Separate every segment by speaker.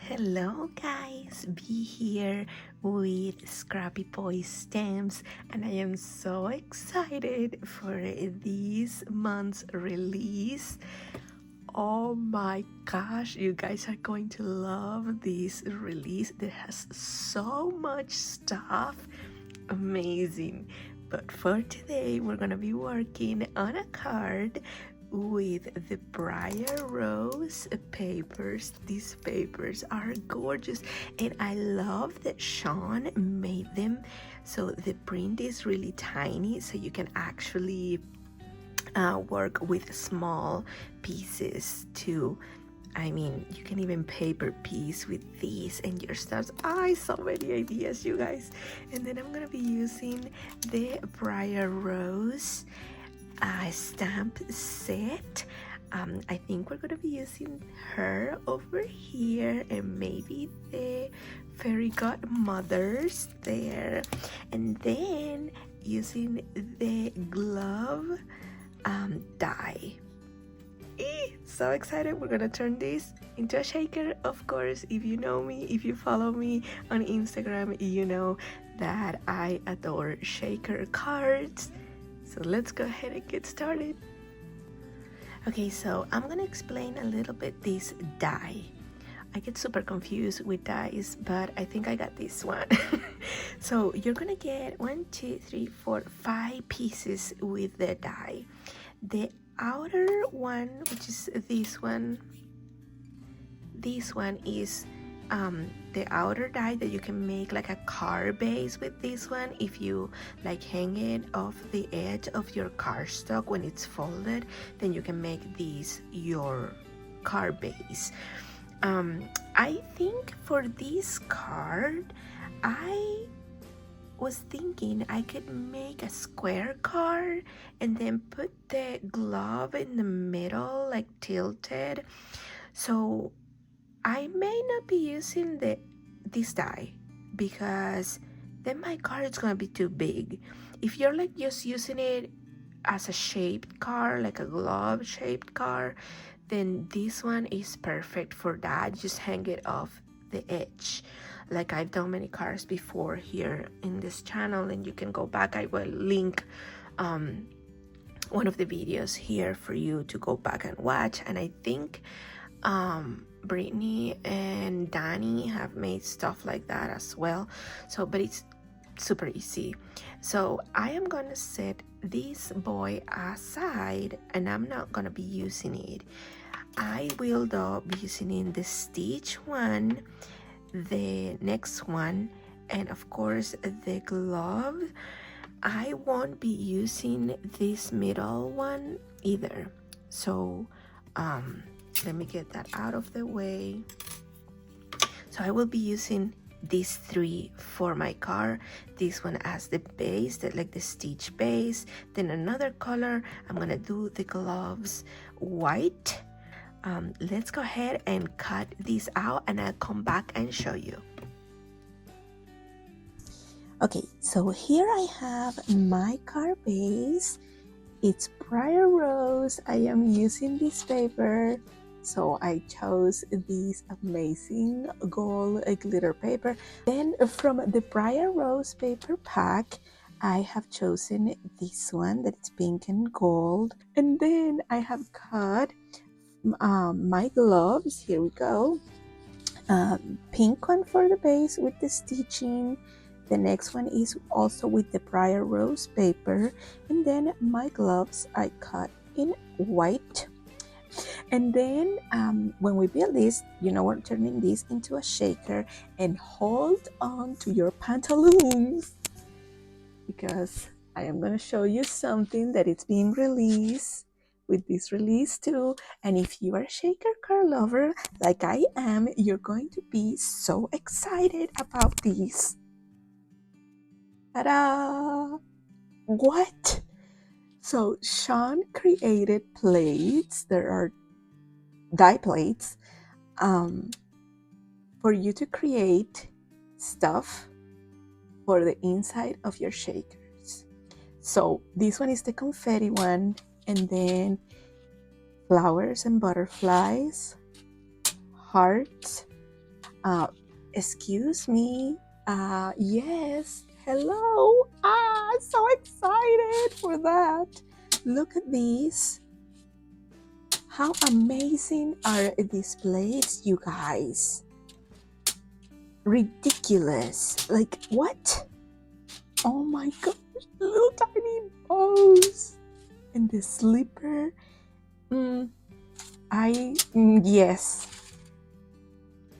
Speaker 1: Hello guys, be here with Scrappy Boy Stamps, and I am so excited for this month's release. Oh my gosh, you guys are going to love this release. It has so much stuff. Amazing. But for today, we're gonna be working on a card with the Briar Rose papers. These papers are gorgeous, and I love that Sean made them so the print is really tiny, so you can actually work with small pieces too. I mean, you can even paper piece with these and your stuff. So many ideas, you guys. And then I'm gonna be using the Briar Rose stamp set. I think we're gonna be using her over here and maybe the fairy godmothers there, and then using the glove die. So excited. We're gonna turn this into a shaker. Of course, if you know me, if you follow me on Instagram, you know that I adore shaker cards. So let's go ahead and get started. Okay, so I'm gonna explain a little bit this die. I get super confused with dies, but I think I got this one. So you're gonna get 1, 2, 3, 4, 5 pieces with the die. The outer one, which is this one is the outer die that you can make like a car base with. This one, if you like hang it off the edge of your cardstock when it's folded, then you can make this your car base. I think for this card, I was thinking I could make a square card and then put the glove in the middle, like tilted. So I may not be using this die because then my card is gonna be too big. If you're like just using it as a shaped card, like a glove shaped card, then this one is perfect for that. Just hang it off the edge, like I've done many cards before here in this channel, and you can go back. I will link one of the videos here for you to go back and watch. And I think Brittany and Danny have made stuff like that as well. So, but it's super easy. So I am gonna set this boy aside, and I'm not gonna be using it. I will though be using in the stitch one, the next one, and of course the glove. I won't be using this middle one either. So let me get that out of the way. So I will be using these 3 for my card. This one as the base, like the stitch base. Then another color, I'm gonna do the gloves white. Let's go ahead and cut these out, and I'll come back and show you. Okay, so here I have my card base. It's Briar Rose. I am using this paper, so I chose this amazing gold glitter paper. Then from the Briar Rose paper pack, I have chosen this one that is pink and gold. And then I have cut my gloves. Here we go. Pink one for the base with the stitching. The next one is also with the Briar Rose paper. And then my gloves I cut in white. And then when we build this, we're turning this into a shaker, and hold on to your pantaloons because I am going to show you something that it's being released with this release too. And if you are a shaker card lover like I am, you're going to be so excited about this. Ta-da! What? So Sean created plates. There are die plates for you to create stuff for the inside of your shakers. So this one is the confetti one, and then flowers and butterflies, hearts, Excuse me. Yes. Hello. So excited for that. Look at these. How amazing are these plates, you guys? Ridiculous. Like, what? Oh my gosh. Little tiny bows. And the slipper. Yes.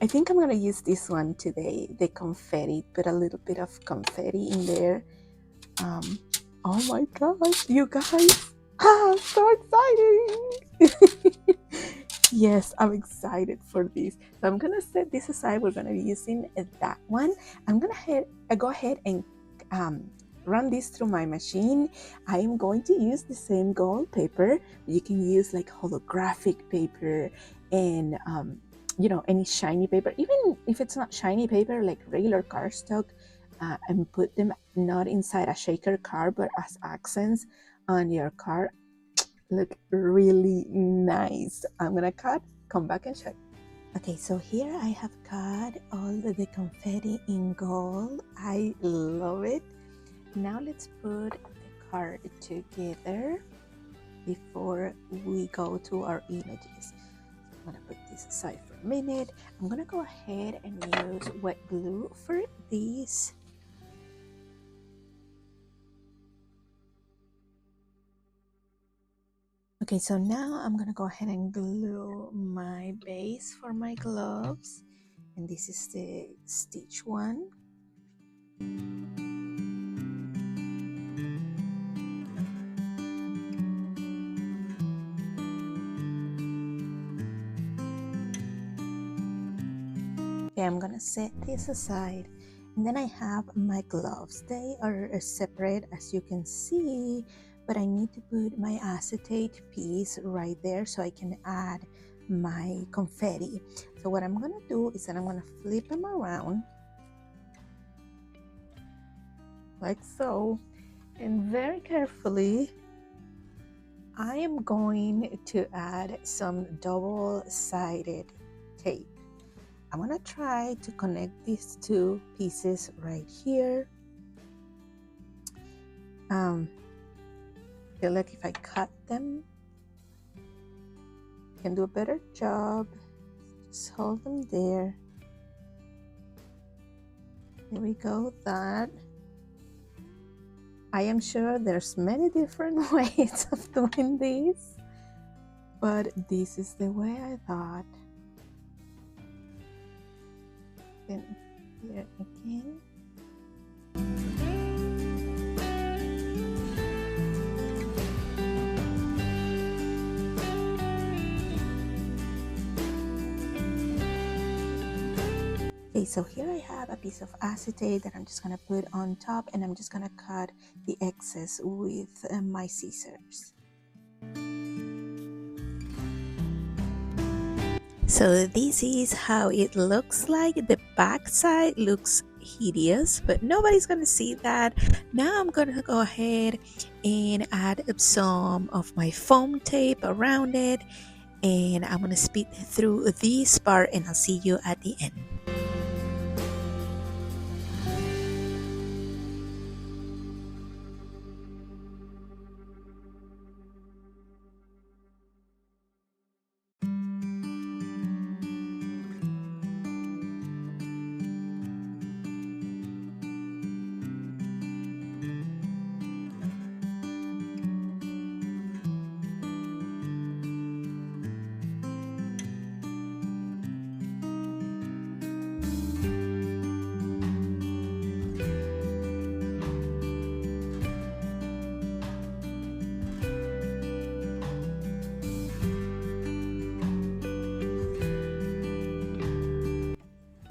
Speaker 1: I think I'm gonna use this one today, the confetti, put a little bit of confetti in there. Oh my gosh, you guys, so exciting. Yes, I'm excited for this. So I'm gonna set this aside. We're gonna be using that one. I'm gonna go ahead and run this through my machine. I am going to use the same gold paper. You can use like holographic paper and any shiny paper, even if it's not shiny paper, like regular cardstock, and put them not inside a shaker card but as accents on your card. Look really nice. I'm gonna come back and check. Okay, so here I have cut all the confetti in gold. I love it. Now let's put the card together before we go to our images. I'm gonna put this aside for a minute. I'm gonna go ahead and use wet glue for these. Okay, so now I'm gonna go ahead and glue my base for my gloves, and this is the stitch one. Okay, I'm gonna set this aside, and then I have my gloves. They are separate, as you can see, but I need to put my acetate piece right there so I can add my confetti. So what I'm gonna do is that I'm gonna flip them around like so, and very carefully I am going to add some double-sided tape. I'm gonna try to connect these two pieces right here. Feel like if I cut them, I can do a better job. Just hold them there. There we go. That. I am sure there's many different ways of doing this, but this is the way I thought. Then here again. Okay, so here I have a piece of acetate that I'm just gonna put on top, and I'm just gonna cut the excess with my scissors. So this is how it looks like. The back side looks hideous, but nobody's gonna see that. Now I'm gonna go ahead and add some of my foam tape around it, and I'm gonna speed through this part, and I'll see you at the end.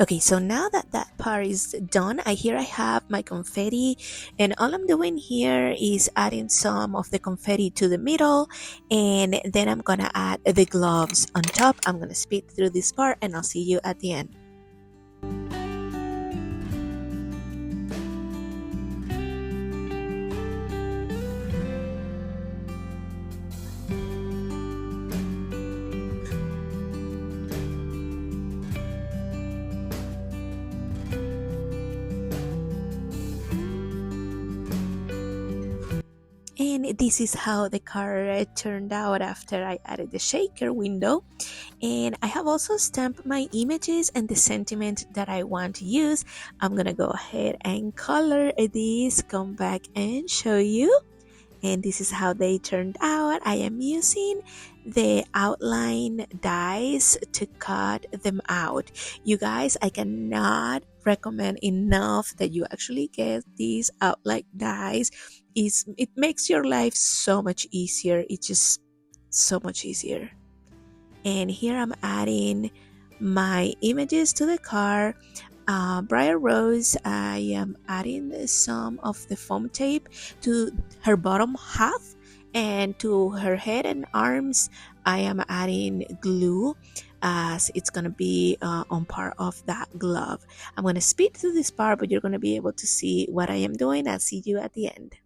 Speaker 1: Okay, so now that that part is done, I have my confetti, and all I'm doing here is adding some of the confetti to the middle, and then I'm gonna add the gloves on top. I'm gonna speed through this part, and I'll see you at the end. And this is how the car turned out after I added the shaker window. And I have also stamped my images and the sentiment that I want to use. I'm gonna go ahead and color these, come back and show you. And this is how they turned out. I am using the outline dies to cut them out. You guys, I cannot recommend enough that you actually get these outline dies. It makes your life so much easier. It's just so much easier. And here I'm adding my images to the car. Briar Rose, I am adding some of the foam tape to her bottom half, and to her head and arms I am adding glue, as it's gonna be on part of that glove. I'm gonna speed through this part, but you're gonna be able to see what I am doing. I'll see you at the end.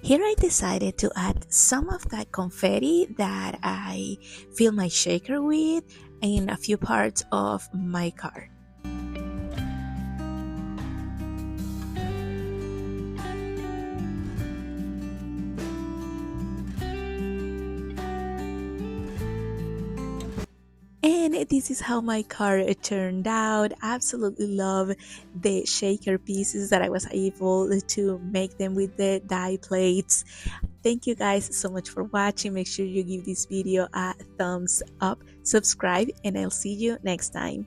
Speaker 1: Here I decided to add some of that confetti that I fill my shaker with in a few parts of my car. And this is how my car turned out. Absolutely love the shaker pieces that I was able to make them with the die plates. Thank you guys so much for watching. Make sure you give this video a thumbs up, subscribe, and I'll see you next time.